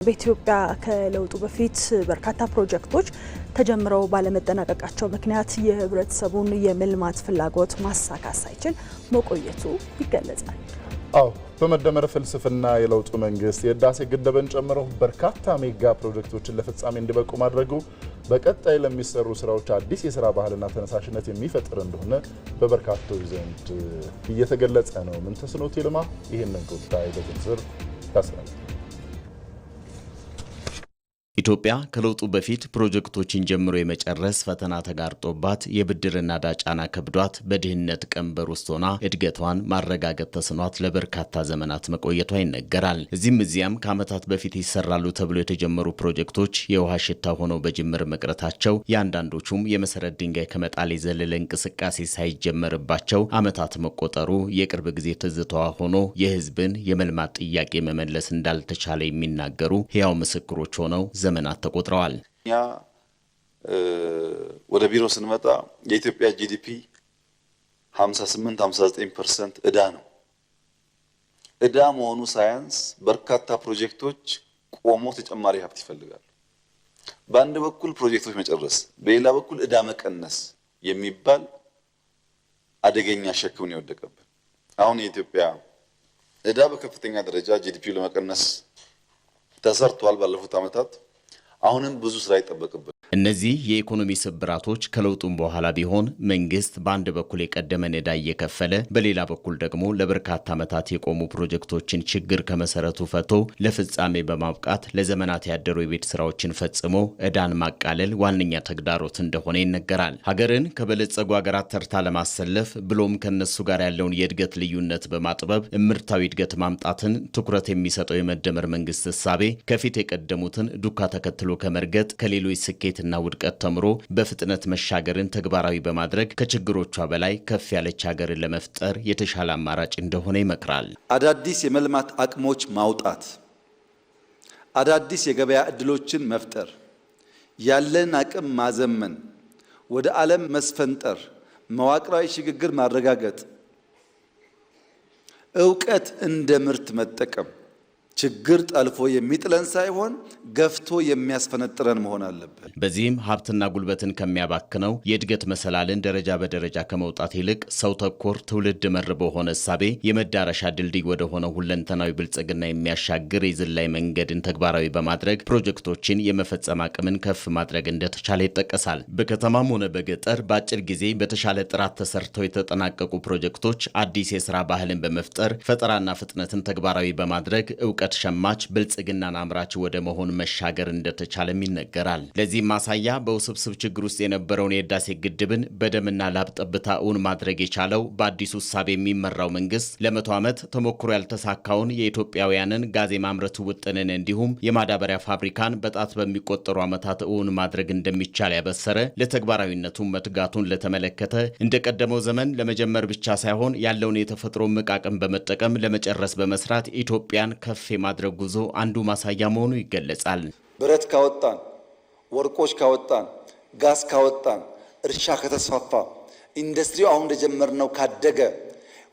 በኢትዮጵያ ከለውጡ በፊት በርካታ ፕሮጀክቶች ተጀምረው ባለመጠናቀቃቸው ምክንያት የህብረተሰቡን የመልማት ፍላጎት ማሳካት ሳይችል መቆየቱ ይገለጻል። በመደመር ፍልስፍና የለውጡ መንግስት የህዳሴ ግድብን ጨምሮ በርካታ ሜጋ ፕሮጀክቶችን ለፍጻሜ እንዲበቁ ማድረጉ በቀጣይ ለሚሰሩ ስራዎች አዲስ የሥራ ባህልና ተነሳሽነት የሚፈጥር እንደሆነ በበርካቶች ዘንድ እየተገለጸ ነው። ምንተስኖት ይልማ ይህንን ጉዳይ በዝርዝር ያስረዳል። ኢትዮጵያ ከለውጡ በፊት ፕሮጀክቶችን ጀምሮ የመጨረስ ፈተና ተጋርጦባት የብድርና ዕዳ ጫና ከብዷት በድህነት ቀንበር ውስጥ ሆና እድገቷን ማረጋገጥ ተስኗት ለበርካታ ዘመናት መቆየቷ ይነገራል። እዚያም ከዓመታት በፊት ይሰራሉ ተብሎ የተጀመሩ ፕሮጀክቶች የውሃ ሽታ ሆነው በጅምር መቅረታቸው፣ የአንዳንዶቹም የመሰረት ድንጋይ ከመጣል የዘለለ እንቅስቃሴ ሳይጀመርባቸው ዓመታት መቆጠሩ የቅርብ ጊዜ ትዝታዋ ሆኖ የህዝብን የመልማት ጥያቄ መመለስ እንዳልተቻለ የሚናገሩ ሕያው ምስክሮች ሆነው ዘመናት ተቆጥረዋል። ያ ወደ ቢሮ ስንመጣ የኢትዮጵያ ጂዲፒ 58-59% ዕዳ ነው። ዕዳ መሆኑ ሳያንስ በርካታ ፕሮጀክቶች ቆሞ ተጨማሪ ሀብት ይፈልጋሉ። በአንድ በኩል ፕሮጀክቶች መጨረስ፣ በሌላ በኩል ዕዳ መቀነስ የሚባል አደገኛ ሸክም የወደቀብን። አሁን የኢትዮጵያ ዕዳ በከፍተኛ ደረጃ ጂዲፒው ለመቀነስ ተሰርቷል ባለፉት ዓመታት። አሁንም ብዙ ስራ ይጠበቅብናል። እነዚህ የኢኮኖሚ ስብራቶች ከለውጡም በኋላ ቢሆን መንግስት በአንድ በኩል የቀደመን ዕዳ እየከፈለ በሌላ በኩል ደግሞ ለበርካታ ዓመታት የቆሙ ፕሮጀክቶችን ችግር ከመሰረቱ ፈቶ ለፍጻሜ በማብቃት ለዘመናት ያደሩ የቤት ስራዎችን ፈጽሞ ዕዳን ማቃለል ዋነኛ ተግዳሮት እንደሆነ ይነገራል። ሀገርን ከበለጸጉ ሀገራት ተርታ ለማሰለፍ ብሎም ከነሱ ጋር ያለውን የእድገት ልዩነት በማጥበብ እምርታዊ እድገት ማምጣትን ትኩረት የሚሰጠው የመደመር መንግስት እሳቤ ከፊት የቀደሙትን ዱካ ተከትሎ ከመርገጥ ከሌሎች ስኬትና ውድቀት ተምሮ በፍጥነት መሻገርን ተግባራዊ በማድረግ ከችግሮቿ በላይ ከፍ ያለች ሀገርን ለመፍጠር የተሻለ አማራጭ እንደሆነ ይመክራል። አዳዲስ የመልማት አቅሞች ማውጣት፣ አዳዲስ የገበያ እድሎችን መፍጠር፣ ያለን አቅም ማዘመን፣ ወደ ዓለም መስፈንጠር፣ መዋቅራዊ ሽግግር ማረጋገጥ፣ ዕውቀት እንደ ምርት መጠቀም ችግር ጠልፎ የሚጥለን ሳይሆን ገፍቶ የሚያስፈነጥረን መሆን አለበት። በዚህም ሀብትና ጉልበትን ከሚያባክነው የእድገት መሰላልን ደረጃ በደረጃ ከመውጣት ይልቅ ሰው ተኮር ትውልድ መር በሆነ እሳቤ የመዳረሻ ድልድይ ወደ ሆነው ሁለንተናዊ ብልጽግና የሚያሻግር የዝላይ መንገድን ተግባራዊ በማድረግ ፕሮጀክቶችን የመፈጸም አቅምን ከፍ ማድረግ እንደተቻለ ይጠቀሳል። በከተማም ሆነ በገጠር በአጭር ጊዜ በተሻለ ጥራት ተሰርተው የተጠናቀቁ ፕሮጀክቶች አዲስ የሥራ ባህልን በመፍጠር ፈጠራና ፍጥነትን ተግባራዊ በማድረግ ዕውቀት ሸማች ብልጽግናን አምራች ወደ መሆን መሻገር እንደተቻለም ይነገራል። ለዚህ ማሳያ በውስብስብ ችግር ውስጥ የነበረውን የህዳሴ ግድብን በደምና ላብ ጠብታ እውን ማድረግ የቻለው በአዲሱ እሳቤ የሚመራው መንግስት ለመቶ ዓመት ተሞክሮ ያልተሳካውን የኢትዮጵያውያንን ጋዝ የማምረቱ ውጥንን እንዲሁም የማዳበሪያ ፋብሪካን በጣት በሚቆጠሩ ዓመታት እውን ማድረግ እንደሚቻል ያበሰረ፣ ለተግባራዊነቱም መትጋቱን ለተመለከተ እንደቀደመው ዘመን ለመጀመር ብቻ ሳይሆን ያለውን የተፈጥሮ አቅም በመጠቀም ለመጨረስ በመስራት ኢትዮጵያን ከፍ የማድረግ ጉዞ አንዱ ማሳያ መሆኑ ይገለጻል። ብረት ካወጣን፣ ወርቆች ካወጣን፣ ጋዝ ካወጣን፣ እርሻ ከተስፋፋ፣ ኢንዱስትሪው አሁን እንደጀመርነው ካደገ፣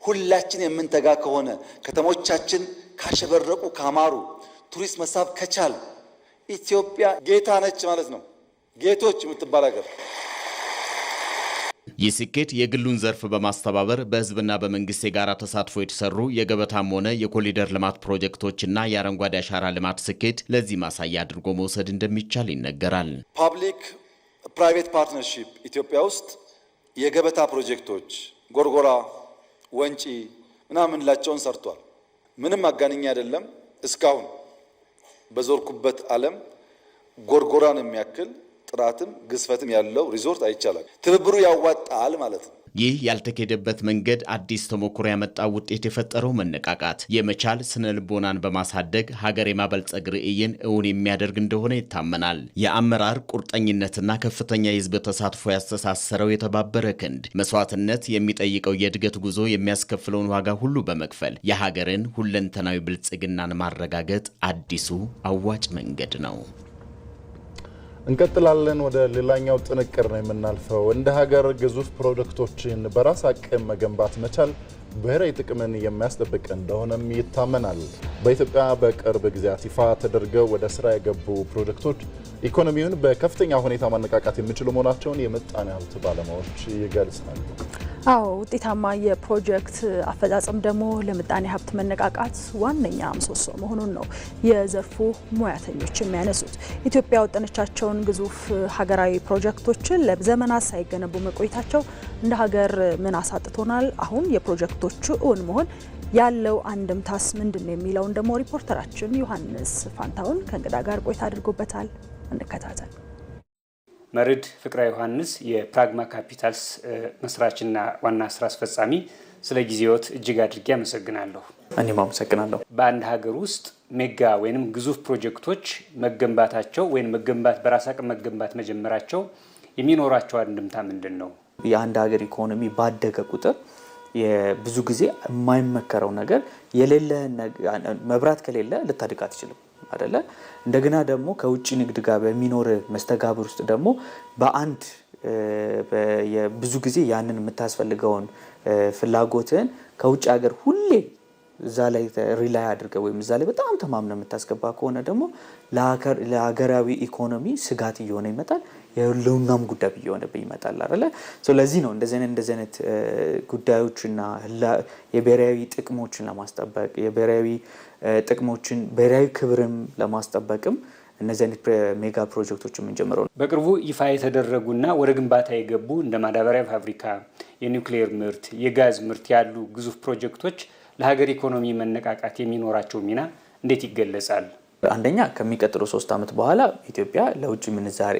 ሁላችን የምንተጋ ከሆነ፣ ከተሞቻችን ካሸበረቁ ካማሩ፣ ቱሪስት መሳብ ከቻል ኢትዮጵያ ጌታ ነች ማለት ነው። ጌቶች የምትባል ሀገር። ይህ ስኬት የግሉን ዘርፍ በማስተባበር በህዝብና በመንግስት የጋራ ተሳትፎ የተሰሩ የገበታም ሆነ የኮሪደር ልማት ፕሮጀክቶችና የአረንጓዴ አሻራ ልማት ስኬት ለዚህ ማሳያ አድርጎ መውሰድ እንደሚቻል ይነገራል። ፓብሊክ ፕራይቬት ፓርትነርሺፕ ኢትዮጵያ ውስጥ የገበታ ፕሮጀክቶች ጎርጎራ፣ ወንጪ ምናምን ላቸውን ሰርቷል። ምንም አጋንኛ አይደለም። እስካሁን በዞርኩበት ዓለም ጎርጎራን የሚያክል ጥራትም ግዝፈትም ያለው ሪዞርት አይቻላል። ትብብሩ ያዋጣል ማለት ነው። ይህ ያልተኬደበት መንገድ አዲስ ተሞክሮ ያመጣው ውጤት የፈጠረው መነቃቃት የመቻል ስነ ልቦናን በማሳደግ ሀገር የማበልጸግ ርዕይን እውን የሚያደርግ እንደሆነ ይታመናል። የአመራር ቁርጠኝነትና ከፍተኛ የህዝብ ተሳትፎ ያስተሳሰረው የተባበረ ክንድ መስዋዕትነት የሚጠይቀው የእድገት ጉዞ የሚያስከፍለውን ዋጋ ሁሉ በመክፈል የሀገርን ሁለንተናዊ ብልጽግናን ማረጋገጥ አዲሱ አዋጭ መንገድ ነው። እንቀጥላለን። ወደ ሌላኛው ጥንቅር ነው የምናልፈው። እንደ ሀገር ግዙፍ ፕሮጀክቶችን በራስ አቅም መገንባት መቻል ብሔራዊ ጥቅምን የሚያስጠብቅ እንደሆነም ይታመናል። በኢትዮጵያ በቅርብ ጊዜያት ይፋ ተደርገው ወደ ስራ የገቡ ፕሮጀክቶች ኢኮኖሚውን በከፍተኛ ሁኔታ ማነቃቃት የሚችሉ መሆናቸውን የምጣኔ ሀብት ባለሙያዎች ይገልጻሉ። አዎ፣ ውጤታማ የፕሮጀክት አፈጻጸም ደግሞ ለምጣኔ ሀብት መነቃቃት ዋነኛ ምሰሶ መሆኑን ነው የዘርፉ ሙያተኞች የሚያነሱት። ኢትዮጵያ ያወጣቻቸውን ግዙፍ ሀገራዊ ፕሮጀክቶችን ለዘመናት ሳይገነቡ መቆየታቸው እንደ ሀገር ምን አሳጥቶናል? አሁን የፕሮጀክቶቹ እውን መሆን ያለው አንድምታስ ምንድን ነው የሚለውን ደግሞ ሪፖርተራችን ዮሐንስ ፋንታውን ከእንግዳ ጋር ቆይታ አድርጎበታል። እንከታተል። መርድ ፍቅረ ዮሐንስ የፕራግማ ካፒታልስ መስራችና ዋና ስራ አስፈጻሚ፣ ስለ ጊዜዎት እጅግ አድርጌ አመሰግናለሁ። እኔም አመሰግናለሁ። በአንድ ሀገር ውስጥ ሜጋ ወይም ግዙፍ ፕሮጀክቶች መገንባታቸው ወይም በራስ አቅም መገንባት መጀመራቸው የሚኖራቸው አንድምታ ምንድን ነው? የአንድ ሀገር ኢኮኖሚ ባደገ ቁጥር ብዙ ጊዜ የማይመከረው ነገር የሌለ መብራት ከሌለ ልታድግ አትችልም አይደለ? እንደገና ደግሞ ከውጭ ንግድ ጋር በሚኖር መስተጋብር ውስጥ ደግሞ በአንድ ብዙ ጊዜ ያንን የምታስፈልገውን ፍላጎትን ከውጭ ሀገር ሁሌ እዛ ላይ ሪላይ አድርገው ወይም እዛ ላይ በጣም ተማምነ የምታስገባ ከሆነ ደግሞ ለሀገራዊ ኢኮኖሚ ስጋት እየሆነ ይመጣል። የህልውናም ጉዳይ እየሆነብኝ ይመጣል አይደለ? ለዚህ ነው እንደዚህ አይነት ጉዳዮችና የብሔራዊ ጥቅሞችን ለማስጠበቅ የብሔራዊ ጥቅሞችን ብሔራዊ ክብርም ለማስጠበቅም እነዚህ አይነት ሜጋ ፕሮጀክቶች የምንጀምረው ነው። በቅርቡ ይፋ የተደረጉና ወደ ግንባታ የገቡ እንደ ማዳበሪያ ፋብሪካ፣ የኒውክሌር ምርት፣ የጋዝ ምርት ያሉ ግዙፍ ፕሮጀክቶች ለሀገር ኢኮኖሚ መነቃቃት የሚኖራቸው ሚና እንዴት ይገለጻል? አንደኛ ከሚቀጥለው 3 ዓመት በኋላ ኢትዮጵያ ለውጭ ምንዛሪ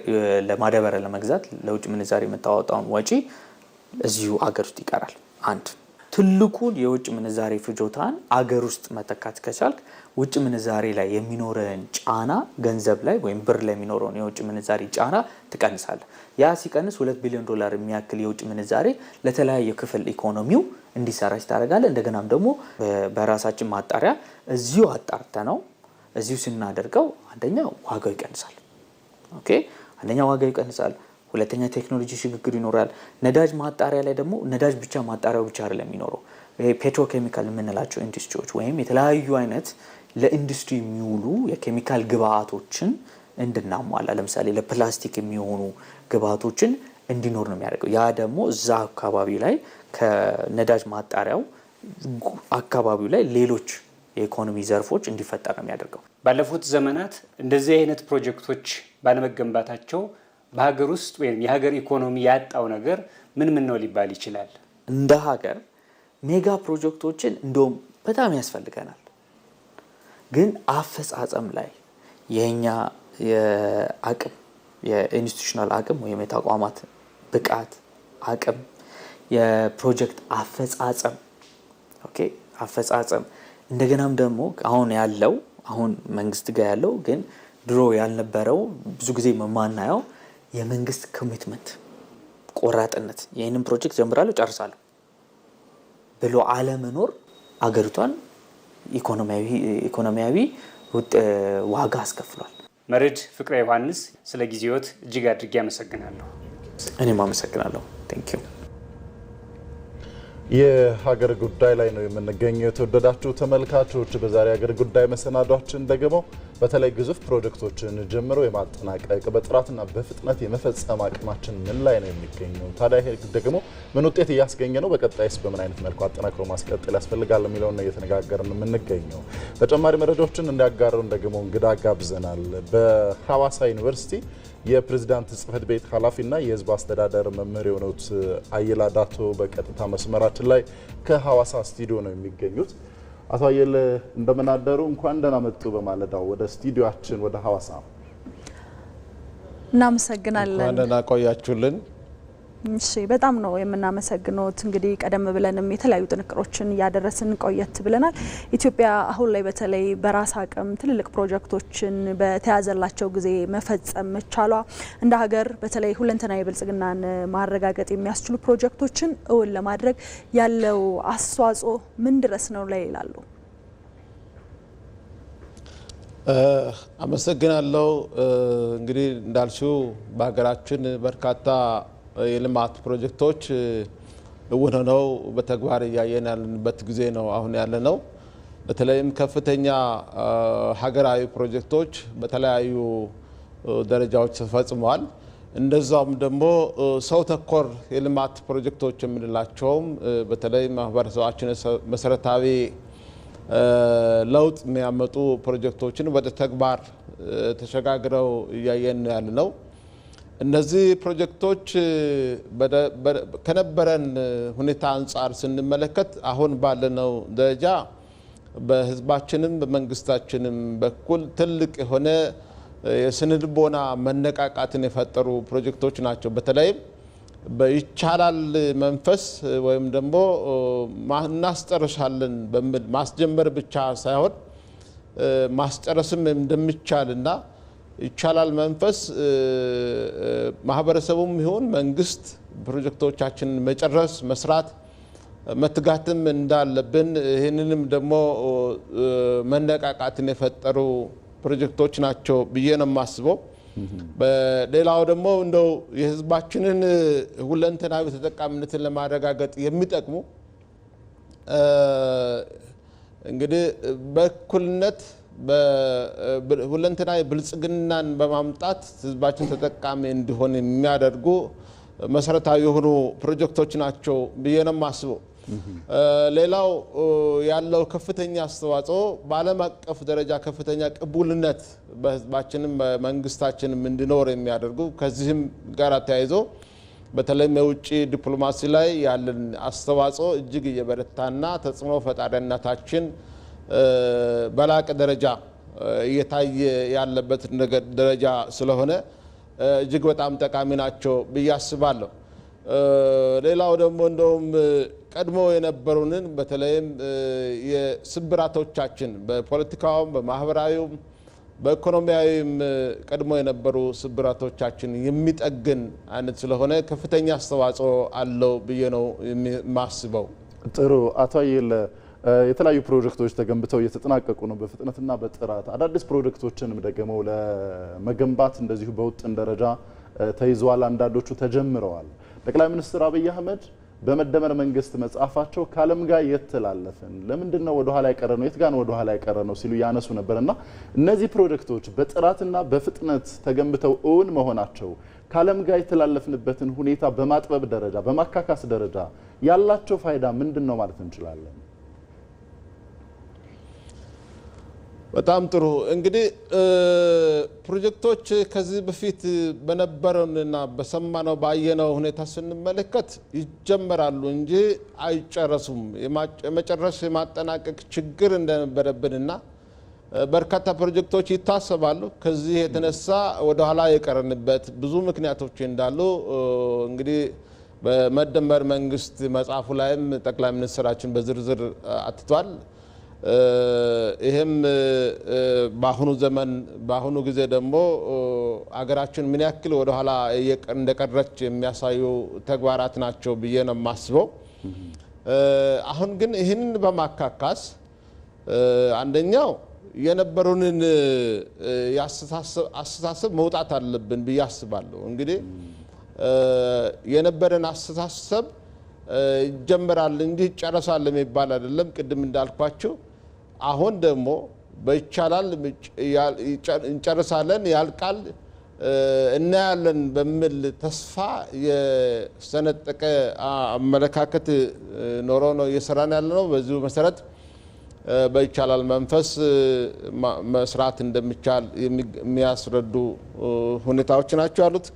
ለማዳበሪያ ለመግዛት ለውጭ ምንዛሪ የምታወጣውን ወጪ እዚሁ አገር ውስጥ ይቀራል። አንድ ትልቁን የውጭ ምንዛሪ ፍጆታን አገር ውስጥ መተካት ከቻልክ ውጭ ምንዛሪ ላይ የሚኖረን ጫና ገንዘብ ላይ ወይም ብር ላይ የሚኖረውን የውጭ ምንዛሪ ጫና ትቀንሳለህ። ያ ሲቀንስ $2 ቢሊዮን የሚያክል የውጭ ምንዛሪ ለተለያየ ክፍል ኢኮኖሚው እንዲሰራጭ ታደርጋለህ። እንደገናም ደግሞ በራሳችን ማጣሪያ እዚሁ አጣርተ ነው እዚሁ ስናደርገው አንደኛ ዋጋው ይቀንሳል። ኦኬ፣ አንደኛ ዋጋው ይቀንሳል። ሁለተኛ ቴክኖሎጂ ሽግግር ይኖራል። ነዳጅ ማጣሪያ ላይ ደግሞ ነዳጅ ብቻ ማጣሪያው ብቻ አይደለም የሚኖረው። ይሄ ፔትሮኬሚካል የምንላቸው ኢንዱስትሪዎች ወይም የተለያዩ አይነት ለኢንዱስትሪ የሚውሉ የኬሚካል ግብአቶችን እንድናሟላ ለምሳሌ ለፕላስቲክ የሚሆኑ ግብአቶችን እንዲኖር ነው የሚያደርገው። ያ ደግሞ እዛ አካባቢ ላይ ከነዳጅ ማጣሪያው አካባቢው ላይ ሌሎች የኢኮኖሚ ዘርፎች እንዲፈጠር ነው የሚያደርገው። ባለፉት ዘመናት እንደዚህ አይነት ፕሮጀክቶች ባለመገንባታቸው በሀገር ውስጥ ወይም የሀገር ኢኮኖሚ ያጣው ነገር ምን ነው ሊባል ይችላል? እንደ ሀገር ሜጋ ፕሮጀክቶችን እንደውም በጣም ያስፈልገናል። ግን አፈጻጸም ላይ የኛ የአቅም የኢንስቲትዩሽናል አቅም ወይም የተቋማት ብቃት አቅም የፕሮጀክት አፈጻጸም አፈጻጸም እንደገናም ደግሞ አሁን መንግስት ጋር ያለው ግን ድሮ ያልነበረው ብዙ ጊዜ ማናየው የመንግስት ኮሚትመንት ቆራጥነት ይህንን ፕሮጀክት ጀምራለሁ ጨርሳለሁ ብሎ አለመኖር አገሪቷን ኢኮኖሚያዊ ዋጋ አስከፍሏል። መርድ ፍቅረ ዮሐንስ ስለ ጊዜዎት እጅግ አድርጌ አመሰግናለሁ። እኔም አመሰግናለሁ። ቴንክ ዩ። የሀገር ጉዳይ ላይ ነው የምንገኘው። የተወደዳችሁ ተመልካቾች በዛሬ ሀገር ጉዳይ መሰናዷችን ደግሞ በተለይ ግዙፍ ፕሮጀክቶችን ጀምሮ የማጠናቀቅ በጥራትና በፍጥነት የመፈጸም አቅማችን ምን ላይ ነው የሚገኘው? ታዲያ ይሄ ደግሞ ምን ውጤት እያስገኘ ነው? በቀጣይስ በምን አይነት መልኩ አጠናክሮ ማስቀጠል ያስፈልጋል የሚለውን ነው እየተነጋገርን የምንገኘው። ተጨማሪ መረጃዎችን እንዲያጋሩን ደግሞ እንግዳ ጋብዘናል። በሐዋሳ ዩኒቨርሲቲ የፕሬዝዳንት ጽህፈት ቤት ኃላፊና የህዝብ አስተዳደር መምህር የሆኑት አየለ ዳቶ በቀጥታ መስመራችን ላይ ከሐዋሳ ስቱዲዮ ነው የሚገኙት። አቶ አየለ እንደምን አደሩ? እንኳን ደህና መጡ በማለዳው ወደ ስቱዲዮአችን ወደ ሐዋሳ። እናመሰግናለን። እንኳን ደህና ቆያችሁልን። እሺ፣ በጣም ነው የምናመሰግነውት። እንግዲህ ቀደም ብለንም የተለያዩ ጥንቅሮችን እያደረስን ቆየት ብለናል። ኢትዮጵያ አሁን ላይ በተለይ በራስ አቅም ትልልቅ ፕሮጀክቶችን በተያዘላቸው ጊዜ መፈጸም መቻሏ እንደ ሀገር በተለይ ሁለንተናዊ ብልጽግናን ማረጋገጥ የሚያስችሉ ፕሮጀክቶችን እውን ለማድረግ ያለው አስተዋጽኦ ምን ድረስ ነው ላይ ይላሉ? አመሰግናለሁ። እንግዲህ እንዳልሽው በሀገራችን በርካታ የልማት ፕሮጀክቶች እውን ሆነው በተግባር እያየን ያለንበት ጊዜ ነው አሁን ያለነው። በተለይም ከፍተኛ ሀገራዊ ፕሮጀክቶች በተለያዩ ደረጃዎች ተፈጽመዋል። እንደዛውም ደግሞ ሰው ተኮር የልማት ፕሮጀክቶች የምንላቸውም በተለይ ማህበረሰባችን መሰረታዊ ለውጥ የሚያመጡ ፕሮጀክቶችን ወደ ተግባር ተሸጋግረው እያየን ያለነው። እነዚህ ፕሮጀክቶች ከነበረን ሁኔታ አንጻር ስንመለከት አሁን ባለነው ደረጃ በህዝባችንም በመንግስታችንም በኩል ትልቅ የሆነ የስነልቦና መነቃቃትን የፈጠሩ ፕሮጀክቶች ናቸው። በተለይም በይቻላል መንፈስ ወይም ደግሞ እናስጨርሳለን በሚል ማስጀመር ብቻ ሳይሆን ማስጨረስም እንደሚቻልና ይቻላል መንፈስ ማህበረሰቡም ይሁን መንግስት ፕሮጀክቶቻችንን መጨረስ መስራት መትጋትም እንዳለብን ይህንንም ደግሞ መነቃቃትን የፈጠሩ ፕሮጀክቶች ናቸው ብዬ ነው የማስበው። በሌላው ደግሞ እንደው የህዝባችንን ሁለንተናዊ ተጠቃሚነትን ለማረጋገጥ የሚጠቅሙ እንግዲህ በእኩልነት በሁለንተናዊ ብልጽግናን በማምጣት ህዝባችን ተጠቃሚ እንዲሆን የሚያደርጉ መሰረታዊ የሆኑ ፕሮጀክቶች ናቸው ብዬ ነው የማስበው። ሌላው ያለው ከፍተኛ አስተዋጽኦ በዓለም አቀፍ ደረጃ ከፍተኛ ቅቡልነት በህዝባችንም በመንግስታችንም እንዲኖር የሚያደርጉ ከዚህም ጋር ተያይዞ በተለይም የውጭ ዲፕሎማሲ ላይ ያለን አስተዋጽኦ እጅግ እየበረታና ተጽዕኖ ፈጣሪነታችን በላቀ ደረጃ እየታየ ያለበት ደረጃ ስለሆነ እጅግ በጣም ጠቃሚ ናቸው ብዬ አስባለሁ። ሌላው ደግሞ እንደውም ቀድሞ የነበሩንን በተለይም የስብራቶቻችን በፖለቲካውም በማህበራዊውም በኢኮኖሚያዊም ቀድሞ የነበሩ ስብራቶቻችን የሚጠግን አይነት ስለሆነ ከፍተኛ አስተዋጽኦ አለው ብዬ ነው የማስበው። ጥሩ አቶ አየለ፣ የተለያዩ ፕሮጀክቶች ተገንብተው እየተጠናቀቁ ነው በፍጥነትና በጥራት። አዳዲስ ፕሮጀክቶችንም ደግሞ ለመገንባት እንደዚሁ በውጥን ደረጃ ተይዘዋል፣ አንዳንዶቹ ተጀምረዋል። ጠቅላይ ሚኒስትር አብይ አህመድ በመደመር መንግስት መጽሐፋቸው ከዓለም ጋር የተላለፈን ለምንድን ነው ወደ ኋላ የቀረ ነው የት ጋር ነው ወደ ኋላ የቀረ ነው ሲሉ ያነሱ ነበርና እነዚህ ፕሮጀክቶች በጥራትና በፍጥነት ተገንብተው እውን መሆናቸው ከዓለም ጋር የተላለፍንበትን ሁኔታ በማጥበብ ደረጃ በማካካስ ደረጃ ያላቸው ፋይዳ ምንድን ነው ማለት እንችላለን? በጣም ጥሩ። እንግዲህ ፕሮጀክቶች ከዚህ በፊት በነበረውና በሰማነው ባየነው ሁኔታ ስንመለከት ይጀመራሉ እንጂ አይጨረሱም። የመጨረስ የማጠናቀቅ ችግር እንደነበረብንና በርካታ ፕሮጀክቶች ይታሰባሉ። ከዚህ የተነሳ ወደ ኋላ የቀረንበት ብዙ ምክንያቶች እንዳሉ እንግዲህ በመደመር መንግስት መጽሐፉ ላይም ጠቅላይ ሚኒስትራችን በዝርዝር አትቷል። ይህም በአሁኑ ዘመን በአሁኑ ጊዜ ደግሞ አገራችን ምን ያክል ወደ ኋላ እንደቀረች የሚያሳዩ ተግባራት ናቸው ብዬ ነው የማስበው። አሁን ግን ይህንን በማካካስ አንደኛው የነበሩንን አስተሳሰብ መውጣት አለብን ብዬ አስባለሁ። እንግዲህ የነበረን አስተሳሰብ ይጀምራል እንጂ ይጨረሳል የሚባል አይደለም። ቅድም እንዳልኳችሁ አሁን ደግሞ በይቻላል እንጨርሳለን ያልቃል እናያለን በሚል ተስፋ የሰነጠቀ አመለካከት ኖሮ ነው እየሰራን ያለነው። በዚሁ መሰረት በይቻላል መንፈስ መስራት እንደሚቻል የሚያስረዱ ሁኔታዎች ናቸው ያሉት።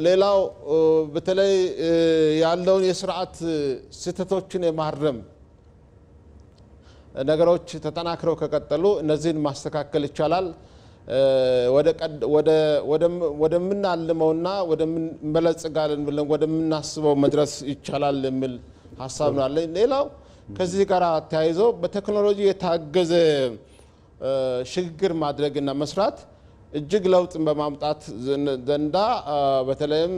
ሌላው በተለይ ያለውን የስርዓት ስህተቶችን የማረም ነገሮች ተጠናክረው ከቀጠሉ እነዚህን ማስተካከል ይቻላል። ወደምናልመውና ወደምንበለጽጋለን ብለን ወደምናስበው መድረስ ይቻላል የሚል ሀሳብ ነው አለኝ። ሌላው ከዚህ ጋር ተያይዞ በቴክኖሎጂ የታገዘ ሽግግር ማድረግና መስራት እጅግ ለውጥን በማምጣት ዘንዳ በተለይም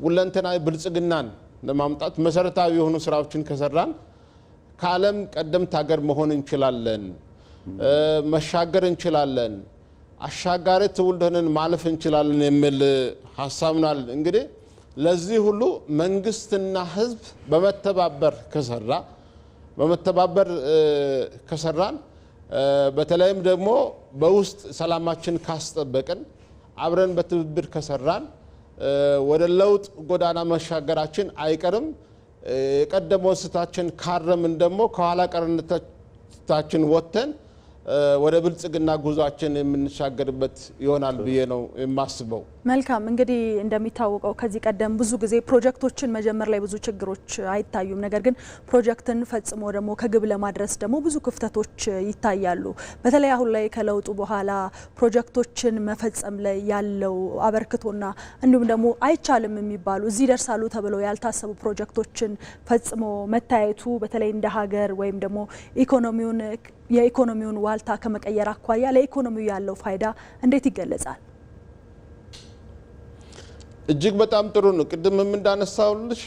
ሁለንተናዊ ብልጽግናን ለማምጣት መሰረታዊ የሆኑ ስራዎችን ከሰራን ከዓለም ቀደምት ሀገር መሆን እንችላለን። መሻገር እንችላለን፣ አሻጋሪ ትውልድ ሆነን ማለፍ እንችላለን የሚል ሐሳብ ነው። እንግዲህ ለዚህ ሁሉ መንግስትና ህዝብ በመተባበር ከሰራን በተለይም ደግሞ በውስጥ ሰላማችን ካስጠበቅን አብረን በትብብር ከሰራን ወደ ለውጥ ጎዳና መሻገራችን አይቀርም። የቀደመውን ስህተታችን ካረምን ደግሞ ከኋላ ቀርነታችን ወጥተን ወደ ብልጽግና ጉዟችን የምንሻገርበት ይሆናል ብዬ ነው የማስበው። መልካም እንግዲህ እንደሚታወቀው ከዚህ ቀደም ብዙ ጊዜ ፕሮጀክቶችን መጀመር ላይ ብዙ ችግሮች አይታዩም። ነገር ግን ፕሮጀክትን ፈጽሞ ደግሞ ከግብ ለማድረስ ደግሞ ብዙ ክፍተቶች ይታያሉ። በተለይ አሁን ላይ ከለውጡ በኋላ ፕሮጀክቶችን መፈጸም ላይ ያለው አበርክቶና እንዲሁም ደግሞ አይቻልም የሚባሉ እዚህ ደርሳሉ ተብለው ያልታሰቡ ፕሮጀክቶችን ፈጽሞ መታየቱ በተለይ እንደ ሀገር ወይም ደግሞ የኢኮኖሚውን ዋልታ ከመቀየር አኳያ ለኢኮኖሚው ያለው ፋይዳ እንዴት ይገለጻል? እጅግ በጣም ጥሩ ነው። ቅድም እንዳነሳውልሽ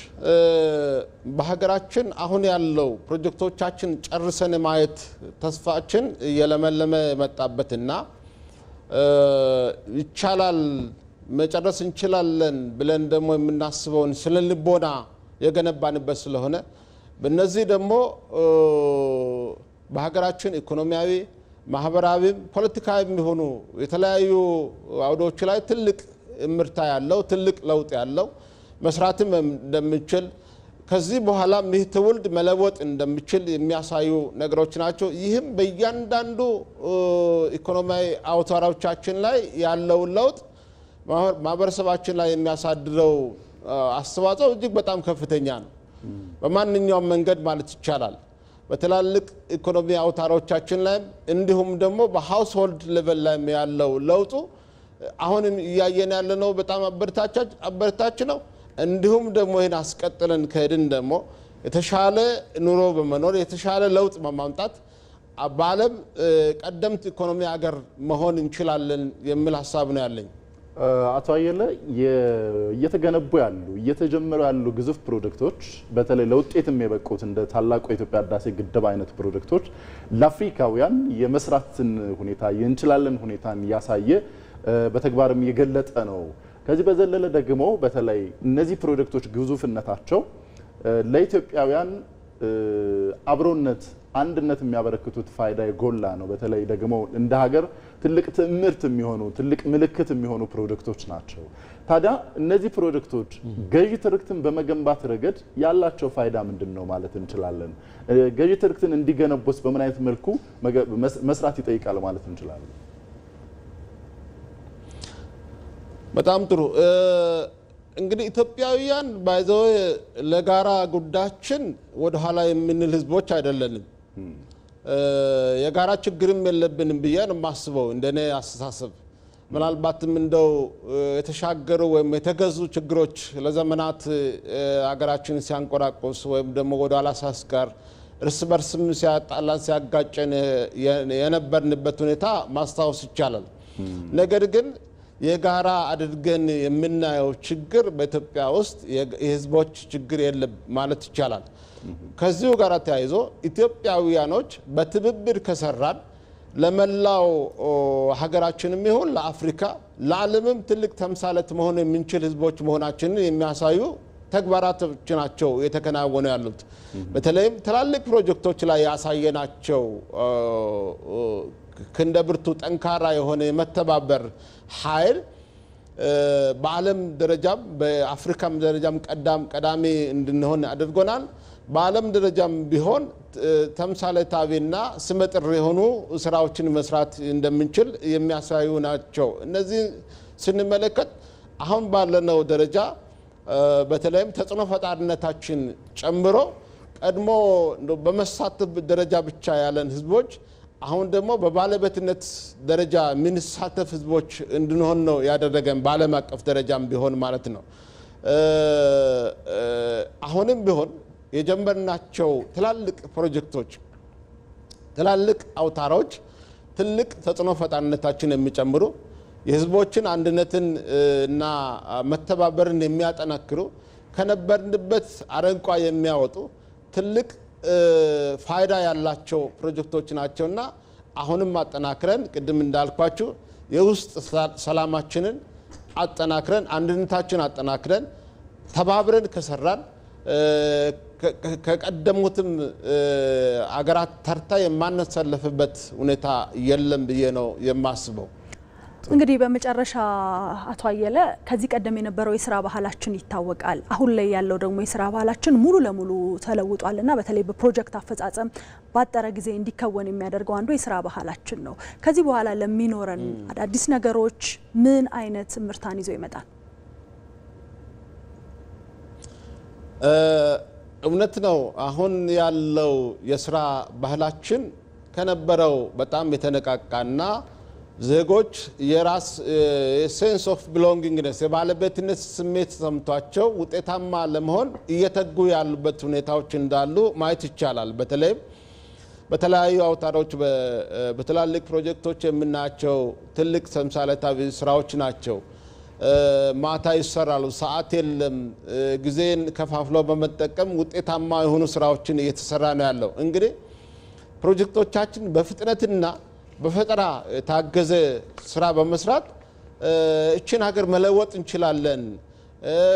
በሀገራችን አሁን ያለው ፕሮጀክቶቻችን ጨርሰን ማየት ተስፋችን እየለመለመ መጣበትና ይቻላል መጨረስ እንችላለን ብለን ደግሞ የምናስበውን ስለ ልቦና የገነባንበት ስለሆነ በእነዚህ ደግሞ በሀገራችን ኢኮኖሚያዊ፣ ማህበራዊ፣ ፖለቲካዊ የሚሆኑ የተለያዩ አውዶች ላይ ትልቅ እምርታ ያለው ትልቅ ለውጥ ያለው መስራትም እንደምንችል ከዚህ በኋላ ይህ ትውልድ መለወጥ እንደምንችል የሚያሳዩ ነገሮች ናቸው። ይህም በእያንዳንዱ ኢኮኖሚያዊ አውታሮቻችን ላይ ያለው ለውጥ ማህበረሰባችን ላይ የሚያሳድረው አስተዋጽኦ እጅግ በጣም ከፍተኛ ነው። በማንኛውም መንገድ ማለት ይቻላል በትላልቅ ኢኮኖሚ አውታሮቻችን ላይ እንዲሁም ደግሞ በሃውስሆልድ ሌቨል ላይ ያለው ለውጡ አሁንም እያየን ያለነው በጣም አበረታች ነው። እንዲሁም ደግሞ ይህን አስቀጥለን ከሄድን ደግሞ የተሻለ ኑሮ በመኖር የተሻለ ለውጥ በማምጣት በዓለም ቀደምት ኢኮኖሚ ሀገር መሆን እንችላለን የሚል ሀሳብ ነው ያለኝ። አቶ አየለ እየተገነቡ ያሉ እየተጀመሩ ያሉ ግዙፍ ፕሮጀክቶች በተለይ ለውጤትም የበቁት እንደ ታላቁ የኢትዮጵያ ህዳሴ ግድብ አይነት ፕሮጀክቶች ለአፍሪካውያን የመስራትን ሁኔታ የእንችላለን ሁኔታን ያሳየ በተግባርም የገለጠ ነው። ከዚህ በዘለለ ደግሞ በተለይ እነዚህ ፕሮጀክቶች ግዙፍነታቸው ለኢትዮጵያውያን አብሮነት አንድነት የሚያበረክቱት ፋይዳ የጎላ ነው። በተለይ ደግሞ እንደ ሀገር ትልቅ ትምህርት የሚሆኑ ትልቅ ምልክት የሚሆኑ ፕሮጀክቶች ናቸው። ታዲያ እነዚህ ፕሮጀክቶች ገዢ ትርክትን በመገንባት ረገድ ያላቸው ፋይዳ ምንድነው ማለት እንችላለን? ገዢ ትርክትን እንዲገነቡስ በምን አይነት መልኩ መስራት ይጠይቃል ማለት እንችላለን? በጣም ጥሩ። እንግዲህ ኢትዮጵያውያን ባይዘው ለጋራ ጉዳያችን ወደ ኋላ የምንል ህዝቦች አይደለንም። የጋራ ችግርም የለብንም ብዬ ነው የማስበው እንደኔ አስተሳሰብ። ምናልባትም እንደው የተሻገሩ ወይም የተገዙ ችግሮች ለዘመናት አገራችንን ሲያንቆራቆስ ወይም ደግሞ ወደ ኋላ ሳስቀር እርስ በርስም ሲያጣላን ሲያጋጨን የነበርንበት ሁኔታ ማስታወስ ይቻላል። ነገር ግን የጋራ አድርገን የምናየው ችግር በኢትዮጵያ ውስጥ የህዝቦች ችግር የለም ማለት ይቻላል። ከዚሁ ጋር ተያይዞ ኢትዮጵያውያኖች በትብብር ከሰራን ለመላው ሀገራችንም ይሁን ለአፍሪካ ለዓለምም ትልቅ ተምሳሌት መሆን የምንችል ህዝቦች መሆናችንን የሚያሳዩ ተግባራቶች ናቸው የተከናወኑ ያሉት። በተለይም ትላልቅ ፕሮጀክቶች ላይ ያሳየናቸው ክንደብርቱ ጠንካራ የሆነ የመተባበር ኃይል በዓለም ደረጃም በአፍሪካም ደረጃም ቀዳሚ እንድንሆን አድርጎናል። በዓለም ደረጃም ቢሆን ተምሳሌታዊና ስመጥር የሆኑ ስራዎችን መስራት እንደምንችል የሚያሳዩ ናቸው። እነዚህ ስንመለከት አሁን ባለነው ደረጃ በተለይም ተጽዕኖ ፈጣሪነታችን ጨምሮ ቀድሞ በመሳተፍ ደረጃ ብቻ ያለን ህዝቦች አሁን ደግሞ በባለቤትነት ደረጃ የምንሳተፍ ህዝቦች እንድንሆን ነው ያደረገን በዓለም አቀፍ ደረጃም ቢሆን ማለት ነው። አሁንም ቢሆን የጀመርናቸው ትላልቅ ፕሮጀክቶች ትላልቅ አውታሮች ትልቅ ተጽዕኖ ፈጣሪነታችን የሚጨምሩ የህዝቦችን አንድነትን እና መተባበርን የሚያጠናክሩ ከነበርንበት አረንቋ የሚያወጡ ትልቅ ፋይዳ ያላቸው ፕሮጀክቶች ናቸውና አሁንም አጠናክረን ቅድም እንዳልኳችሁ የውስጥ ሰላማችንን አጠናክረን አንድነታችንን አጠናክረን ተባብረን ከሰራን ከቀደሙትም አገራት ተርታ የማንሰለፍበት ሁኔታ የለም ብዬ ነው የማስበው። እንግዲህ በመጨረሻ አቶ አየለ ከዚህ ቀደም የነበረው የስራ ባህላችን ይታወቃል። አሁን ላይ ያለው ደግሞ የስራ ባህላችን ሙሉ ለሙሉ ተለውጧልና በተለይ በፕሮጀክት አፈጻጸም ባጠረ ጊዜ እንዲከወን የሚያደርገው አንዱ የስራ ባህላችን ነው። ከዚህ በኋላ ለሚኖረን አዳዲስ ነገሮች ምን አይነት ምርታን ይዞ ይመጣል? እውነት ነው። አሁን ያለው የስራ ባህላችን ከነበረው በጣም የተነቃቃና ዜጎች የራስ ሴንስ ኦፍ ቢሎንጊንግነስ የባለቤትነት ስሜት ሰምቷቸው ውጤታማ ለመሆን እየተጉ ያሉበት ሁኔታዎች እንዳሉ ማየት ይቻላል። በተለይም በተለያዩ አውታሮች በትላልቅ ፕሮጀክቶች የምናያቸው ትልቅ ተምሳሌታዊ ስራዎች ናቸው። ማታ ይሰራሉ፣ ሰዓት የለም፣ ጊዜን ከፋፍሎ በመጠቀም ውጤታማ የሆኑ ስራዎችን እየተሰራ ነው ያለው። እንግዲህ ፕሮጀክቶቻችን በፍጥነትና በፈጠራ ታገዘ ስራ በመስራት እችን ሀገር መለወጥ እንችላለን፣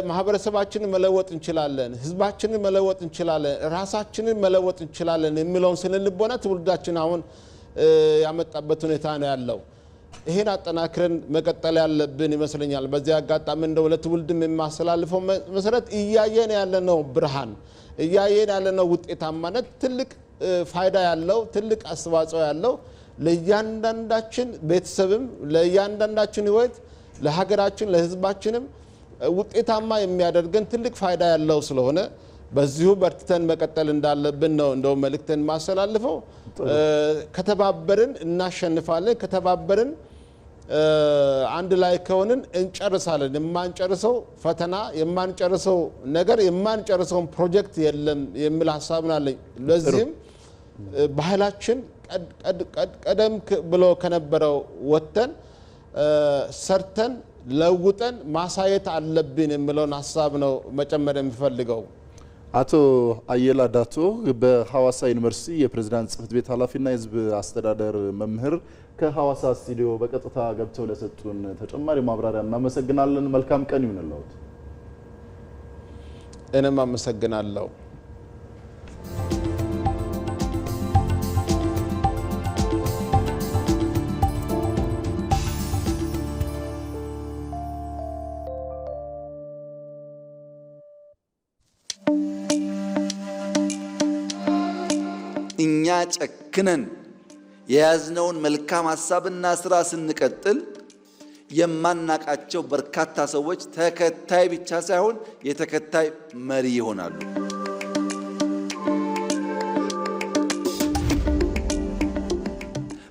ማህበረሰባችንን መለወጥ እንችላለን፣ ህዝባችንን መለወጥ እንችላለን፣ ራሳችንን መለወጥ እንችላለን የሚለውን ስነልቦና ትውልዳችን አሁን ያመጣበት ሁኔታ ነው ያለው። ይሄን አጠናክረን መቀጠል ያለብን ይመስለኛል። በዚህ አጋጣሚ እንደው ለትውልድም የማስተላልፈው መሰረት እያየን ያለነው ብርሃን፣ እያየን ያለነው ውጤታማነት ትልቅ ፋይዳ ያለው ትልቅ አስተዋጽኦ ያለው ለእያንዳንዳችን ቤተሰብም ለእያንዳንዳችን ህይወት ለሀገራችን ለህዝባችንም ውጤታማ የሚያደርገን ትልቅ ፋይዳ ያለው ስለሆነ በዚሁ በርትተን መቀጠል እንዳለብን ነው እንደው መልእክተን ማስተላልፈው። ከተባበርን እናሸንፋለን፣ ከተባበርን አንድ ላይ ከሆንን እንጨርሳለን። የማንጨርሰው ፈተና የማንጨርሰው ነገር የማንጨርሰው ፕሮጀክት የለም የሚል ሐሳብ አለኝ። ለዚህም ባህላችን ቀደም ብሎ ከነበረው ወጥተን ሰርተን ለውጠን ማሳየት አለብን የሚለውን ሐሳብ ነው መጨመር የሚፈልገው። አቶ አየለ አዳቶ በሐዋሳ ዩኒቨርሲቲ የፕሬዝዳንት ጽሕፈት ቤት ኃላፊና የህዝብ አስተዳደር መምህር ከሐዋሳ ስቱዲዮ በቀጥታ ገብተው ለሰጡን ተጨማሪ ማብራሪያ እናመሰግናለን። መልካም ቀን ይሁንልዎት። እኔም አመሰግናለሁ። እኛ ጨክነን የያዝነውን መልካም ሐሳብና ስራ ስንቀጥል የማናቃቸው በርካታ ሰዎች ተከታይ ብቻ ሳይሆን የተከታይ መሪ ይሆናሉ።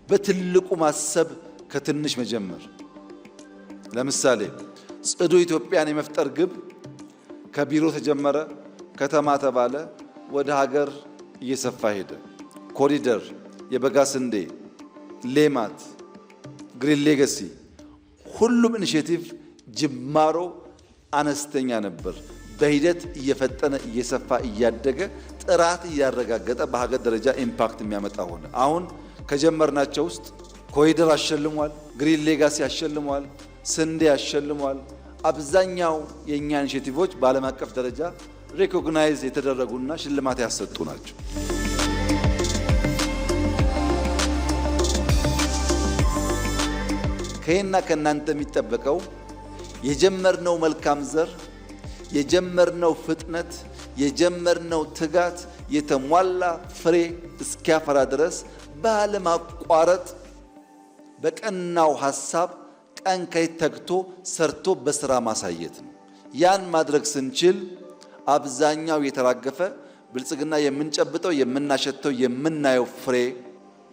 በትልቁ ማሰብ ከትንሽ መጀመር። ለምሳሌ ጽዱ ኢትዮጵያን የመፍጠር ግብ ከቢሮ ተጀመረ፣ ከተማ ተባለ፣ ወደ ሀገር እየሰፋ ሄደ። ኮሪደር፣ የበጋ ስንዴ፣ ሌማት፣ ግሪን ሌጋሲ ሁሉም ኢኒሼቲቭ ጅማሮ አነስተኛ ነበር። በሂደት እየፈጠነ እየሰፋ እያደገ ጥራት እያረጋገጠ በሀገር ደረጃ ኢምፓክት የሚያመጣ ሆነ። አሁን ከጀመርናቸው ውስጥ ኮሪደር አሸልሟል፣ ግሪን ሌጋሲ አሸልሟል፣ ስንዴ አሸልሟል። አብዛኛው የኛ ኢኒሼቲቮች በዓለም አቀፍ ደረጃ ሪኮግናይዝ የተደረጉና ሽልማት ያሰጡ ናቸው። ከእኛ ከናንተ የሚጠበቀው የጀመርነው መልካም ዘር፣ የጀመርነው ፍጥነት፣ የጀመርነው ትጋት የተሟላ ፍሬ እስኪያፈራ ድረስ ባለማቋረጥ በቀናው ሐሳብ ቀን ከሌት ተግቶ ሰርቶ በስራ ማሳየት ነው። ያን ማድረግ ስንችል አብዛኛው የተራገፈ ብልጽግና የምንጨብጠው የምናሸተው የምናየው ፍሬ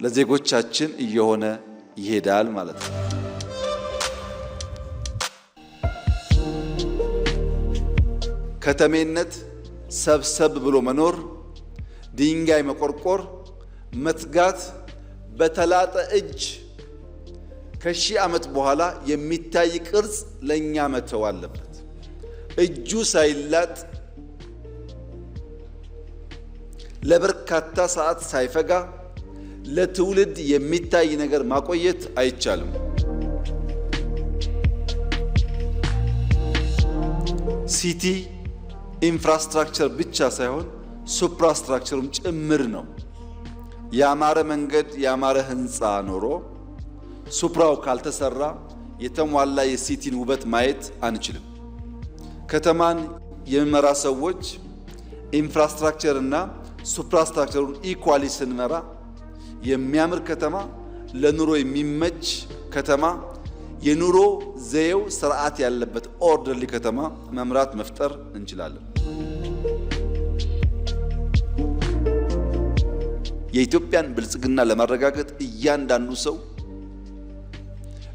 ለዜጎቻችን እየሆነ ይሄዳል ማለት ነው። ከተሜነት ሰብሰብ ብሎ መኖር፣ ድንጋይ መቆርቆር፣ መትጋት በተላጠ እጅ ከሺህ ዓመት በኋላ የሚታይ ቅርጽ ለኛ መተው አለበት። እጁ ሳይላጥ ለበርካታ ሰዓት ሳይፈጋ ለትውልድ የሚታይ ነገር ማቆየት አይቻልም። ሲቲ ኢንፍራስትራክቸር ብቻ ሳይሆን ሱፕራስትራክቸሩም ጭምር ነው። ያማረ መንገድ ያማረ ህንፃ ኖሮ ሱፕራው ካልተሰራ የተሟላ የሲቲን ውበት ማየት አንችልም። ከተማን የሚመራ ሰዎች ኢንፍራስትራክቸር እና ሱፕራስትራክቸሩን ኢኳሊ ስንመራ የሚያምር ከተማ፣ ለኑሮ የሚመች ከተማ፣ የኑሮ ዘዬው ስርዓት ያለበት ኦርደርሊ ከተማ መምራት መፍጠር እንችላለን። የኢትዮጵያን ብልጽግና ለማረጋገጥ እያንዳንዱ ሰው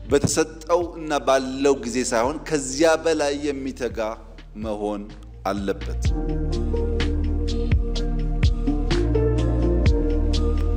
በተሰጠው እና ባለው ጊዜ ሳይሆን ከዚያ በላይ የሚተጋ መሆን አለበት።